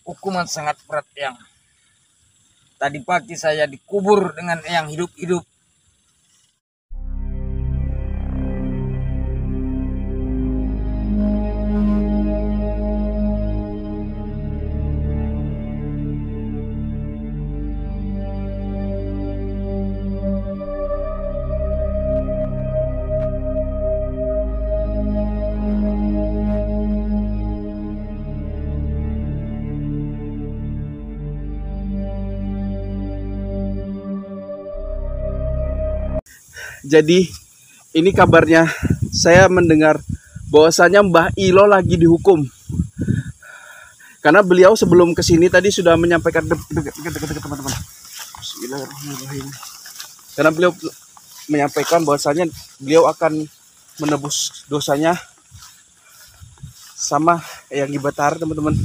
hukuman sangat berat, Eyang. Tadi pagi saya dikubur dengan Eyang hidup-hidup. Jadi ini kabarnya, saya mendengar bahwasanya Mbah Ilo lagi dihukum. Karena beliau sebelum kesini tadi sudah menyampaikan teman-teman. Bismillahirrahmanirrahim. Karena beliau menyampaikan bahwasanya beliau akan menebus dosanya sama yang Gibatar, teman-teman.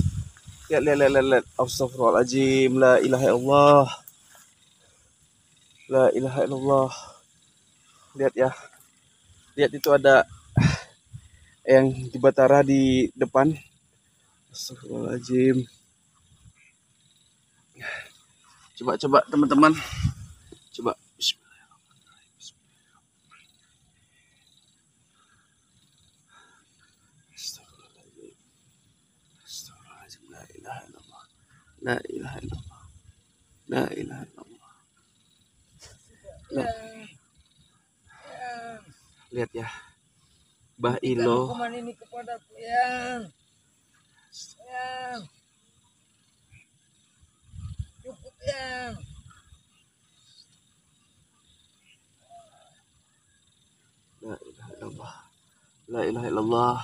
Lihat. Astagfirullahaladzim. La ilaha illallah. La ilaha illallah. Lihat ya, lihat itu ada yang di Batara di depan. Astagfirullahaladzim. Coba teman-teman, coba. Astagfirullahaladzim. Astagfirullahaladzim. La ilaha illallah. La ilaha illallah. La ilaha illallah. Lihat ya, Mbah Ilo. Hukuman ini kepadaku, Eyang. Eyang. Cukup, Eyang. La ilaha illallah. La ilaha illallah.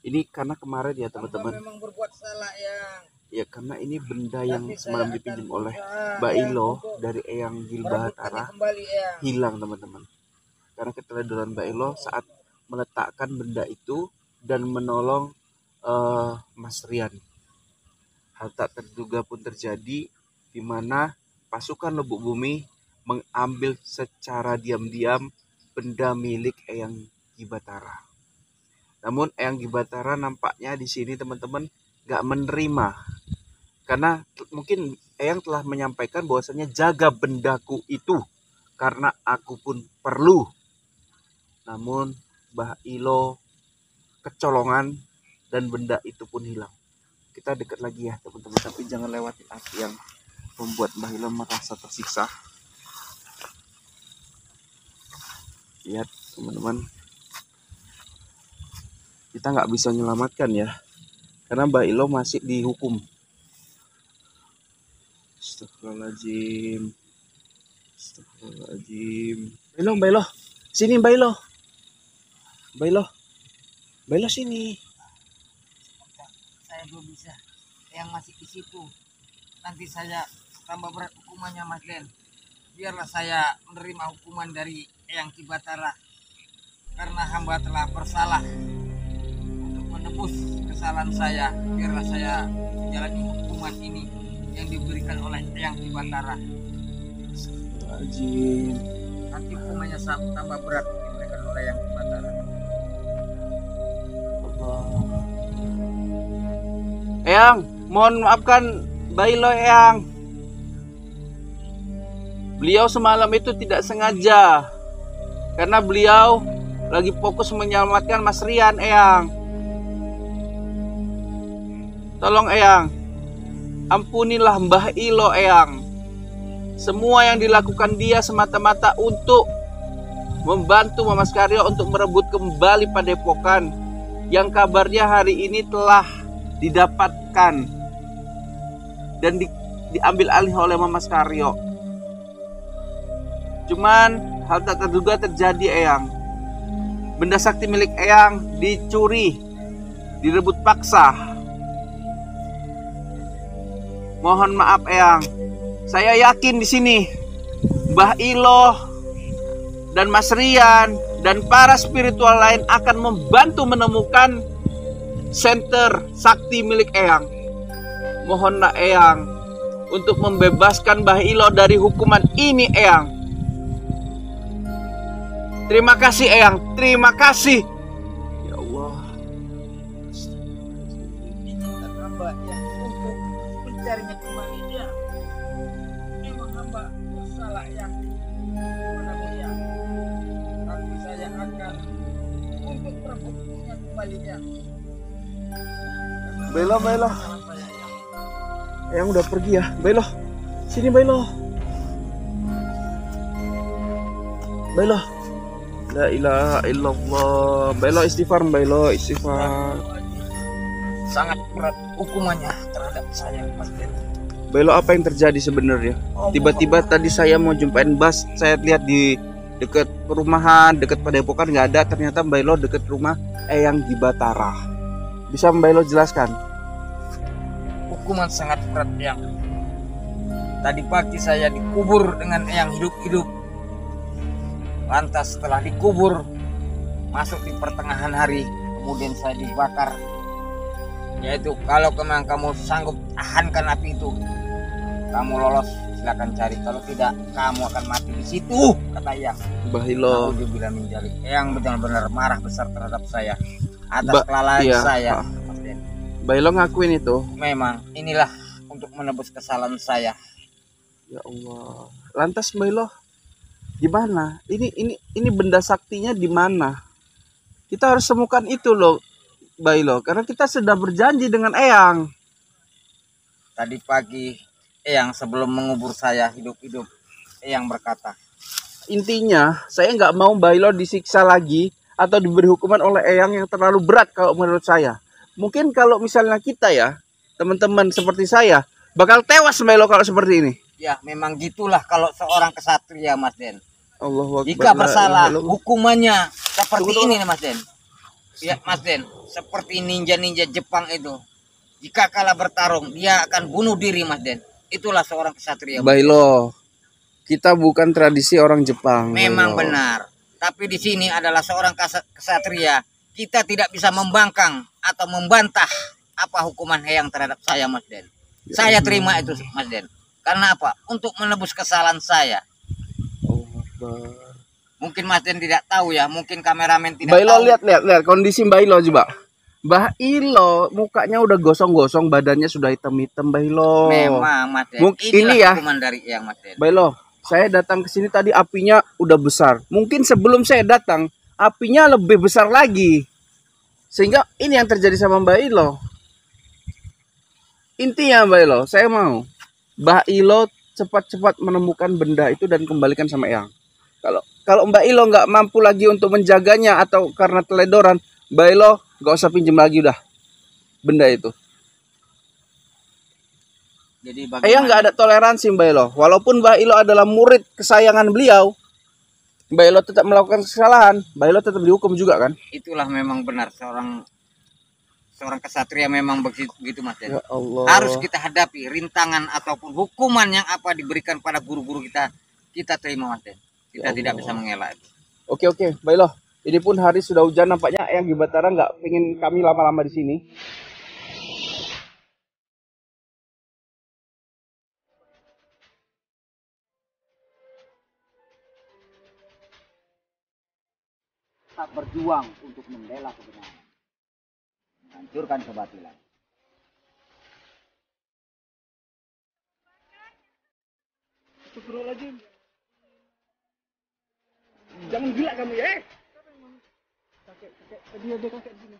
Ini karena kemarin ya teman-teman. Memang berbuat salah, Eyang. Ya karena ini benda yang semalam dipinjam oleh Mbah Ilo dari Eyang Gibatara hilang, teman-teman. Karena keteledoran Mbah Ilo saat meletakkan benda itu dan menolong Mas Rian. Hal tak terduga pun terjadi di mana pasukan Lubuk Bumi mengambil secara diam-diam benda milik Eyang Gibatara. Namun Eyang Gibatara nampaknya di sini, teman-teman, gak menerima. Karena mungkin Eyang telah menyampaikan bahwasanya jaga bendaku itu karena aku pun perlu. Namun Mbah Ilo kecolongan dan benda itu pun hilang. Kita dekat lagi ya teman-teman, tapi jangan lewati api yang membuat Mbah Ilo merasa tersiksa. Lihat teman-teman, kita nggak bisa menyelamatkan ya, karena Mbah Ilo masih dihukum. Astagfirullahaladzim. Astagfirullahaladzim. Mbah Ilo, sini Mbah Ilo. Mbah Ilo sini. Saya belum bisa. Yang masih di situ. Nanti saya tambah berat hukumannya, Mas Len. Biarlah saya menerima hukuman dari Eyang Gibatara. Karena hamba telah bersalah. Untuk menebus kesalahan saya, biarlah saya menjalani hukuman ini yang diberikan oleh Eyang Gibatara. Astagfirullahaladzim. Nanti hukumannya tambah berat diberikan oleh Eyang Gibatara. Eyang, mohon maafkan Mbah Ilo, Eyang. Beliau semalam itu tidak sengaja, karena beliau lagi fokus menyelamatkan Mas Rian, Eyang. Tolong Eyang, ampunilah Mbah Ilo, Eyang. Semua yang dilakukan dia semata-mata untuk membantu Mas Karyo untuk merebut kembali Padepokan yang kabarnya hari ini telah didapatkan dan diambil alih oleh Mas Karyo. Cuman hal tak terduga terjadi, Eyang. Benda sakti milik Eyang dicuri, direbut paksa. Mohon maaf, Eyang. Saya yakin di sini Mbah Ilo dan Mas Rian dan para spiritual lain akan membantu menemukan center sakti milik Eyang. Mohonlah Eyang untuk membebaskan Mbah Ilo dari hukuman ini, Eyang. Terima kasih, Eyang. Terima kasih. Ya Allah. Hamba yang untuk mencarinya kembali. Ya, memang hamba bersalah yang kepada Eyang, tapi saya akan untuk merebutnya kembali ya. Bailo, Bailo. Salah saya, Eyang. Eyang udah pergi ya. Bailo, sini Bailo. Bailo. La ilaha illallah. Bailo istighfar, Bailo istighfar. Sangat berat hukumannya terhadap saya, Mas Den. Bailo, apa yang terjadi sebenarnya? Tiba-tiba tadi saya mau jumpain Bas, saya lihat di dekat perumahan, dekat padepokan nggak ada. Ternyata Bailo dekat rumah Eyang Gibatara. Bisa Bailo jelaskan? Hukuman sangat berat, Eyang. Tadi pagi saya dikubur dengan Eyang hidup-hidup. Lantas setelah dikubur, masuk di pertengahan hari, kemudian saya dibakar. Yaitu kalau memang kamu sanggup tahankan api itu, kamu lolos silakan cari. Kalau tidak, kamu akan mati di situ, kata Eyang. Bailo. Bilang menjadi Eyang benar-benar marah besar terhadap saya atas kelalaian iya. saya, Mas Den. Bailo ngakuin itu. Memang inilah untuk menebus kesalahan saya. Ya Allah. Lantas Bailo, gimana? Ini benda saktinya di mana? Kita harus temukan itu loh, Bailo, karena kita sudah berjanji dengan Eyang. Tadi pagi Eyang sebelum mengubur saya hidup-hidup, Eyang berkata, Intinya, saya nggak mau Bailo disiksa lagi atau diberi hukuman oleh Eyang yang terlalu berat kalau menurut saya. Mungkin kalau misalnya kita ya, teman-teman seperti saya, bakal tewas Bailo kalau seperti ini. ya memang gitulah kalau seorang kesatria, Mas Den. Allahu Akbar. Jika bersalah, La ilaha illallah. hukumannya seperti Tunggu. ini nih, Mas Den. Ya, Mas Den, seperti ninja-ninja Jepang itu. Jika kalah bertarung, dia akan bunuh diri, Mas Den. Itulah seorang kesatria. Bailo, kita bukan tradisi orang Jepang. Memang Bailo. benar. Tapi di sini adalah seorang kesatria. Kita tidak bisa membangkang atau membantah apa hukuman Eyang terhadap saya, Mas Den. Saya terima itu, Mas Den. Karena apa? Untuk menebus kesalahan saya. Allahu Akbar. Mungkin Mas Den tidak tahu ya, mungkin kameramen tidak Bailo, tahu. lihat kondisi Bailo coba. Bailo mukanya udah gosong-gosong, badannya sudah hitam-hitam Bailo. Memang, Mas Den. Mungkin Inilah ini ya. hukuman dari Eyang, Mas Den. Bailo, saya datang ke sini tadi apinya udah besar. Mungkin sebelum saya datang apinya lebih besar lagi. Sehingga ini yang terjadi sama Bailo. Intinya Bailo, saya mau Bailo cepat-cepat menemukan benda itu dan kembalikan sama Eyang. Kalau Mbak Ilo nggak mampu lagi untuk menjaganya atau karena teledoran, Mbak Ilo nggak usah pinjam lagi udah benda itu. Jadi Eyang nggak ada toleransi Mbak Ilo. Walaupun Mbak Ilo adalah murid kesayangan beliau, Mbak Ilo tetap melakukan kesalahan, Mbak Ilo tetap dihukum juga kan? itulah memang benar seorang kesatria memang begitu, Mas Den. Ya Allah. Harus kita hadapi rintangan ataupun hukuman yang apa diberikan pada guru-guru kita terima, Mas Den. Kita Ya tidak Allah. bisa mengelak. Oke, Mbak Ilo. Ini pun hari sudah hujan, nampaknya Eyang Gibatara nggak pengen kami lama-lama di sini. Tak berjuang untuk membela kebenaran, menghancurkan kebatilan. Astagfirullahaladzim. Jangan gila kamu ya. Kakek, tadi ada kakek di sini.